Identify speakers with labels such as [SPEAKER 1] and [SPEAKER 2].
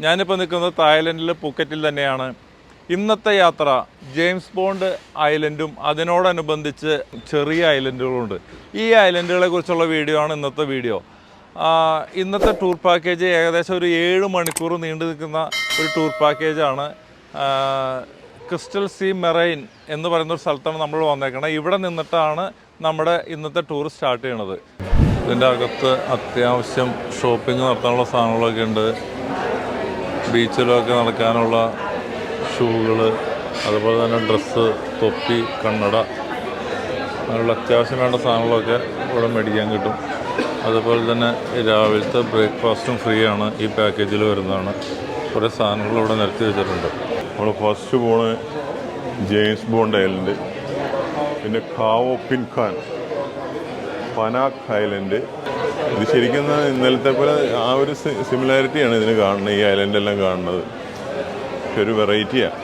[SPEAKER 1] ഞാനിപ്പോൾ നിൽക്കുന്നത് തായ്ലൻഡിലെ പൂക്കറ്റിൽ തന്നെയാണ്. ഇന്നത്തെ യാത്ര ജെയിംസ് ബോണ്ട് ഐലൻഡും അതിനോടനുബന്ധിച്ച് ചെറിയ ഐലൻഡുകളുണ്ട്. ഈ ഐലൻഡുകളെ കുറിച്ചുള്ള വീഡിയോ ആണ് ഇന്നത്തെ വീഡിയോ. ഇന്നത്തെ ടൂർ പാക്കേജ് ഏകദേശം ഒരു 7 മണിക്കൂർ നീണ്ടു നിൽക്കുന്ന ഒരു ടൂർ പാക്കേജാണ്. ക്രിസ്റ്റൽ സീ മെറൈൻ എന്ന് പറയുന്ന ഒരു സ്ഥലത്താണ് നമ്മൾ വന്നേക്കുന്നത്. ഇവിടെ നിന്നിട്ടാണ് നമ്മുടെ ഇന്നത്തെ ടൂർ സ്റ്റാർട്ട് ചെയ്യണത്. ഇതിൻ്റെ അകത്ത് അത്യാവശ്യം ഷോപ്പിംഗ് നടത്താനുള്ള സാധനങ്ങളൊക്കെ ഉണ്ട്. ബീച്ചിലൊക്കെ നടക്കാനുള്ള ഷൂകൾ, അതുപോലെ തന്നെ ഡ്രസ്സ്, തൊപ്പി, കണ്ണട, അങ്ങനെയുള്ള അത്യാവശ്യം വേണ്ട സാധനങ്ങളൊക്കെ ഇവിടെ മേടിക്കാൻ കിട്ടും. അതുപോലെ തന്നെ രാവിലത്തെ ബ്രേക്ക്ഫാസ്റ്റും ഫ്രീ ആണ്, ഈ പാക്കേജിൽ വരുന്നതാണ്. കുറേ സാധനങ്ങൾ ഇവിടെ നിരത്തി വെച്ചിട്ടുണ്ട്. നമ്മൾ ഫസ്റ്റ് പോണ് ജെയിംസ് ബോണ്ട് ഐലൻഡ്, പിന്നെ ഖാവോ പിൻ ഖാൻ, പനാക് ഐലൻഡ്. ഇത് ശരിക്കും ഇന്നലത്തെ പോലെ ആ ഒരു സിമിലാരിറ്റിയാണ് ഇതിന് കാണുന്നത്. ഈ ഐലൻഡെല്ലാം കാണുന്നത് ഒരു വെറൈറ്റിയാണ്.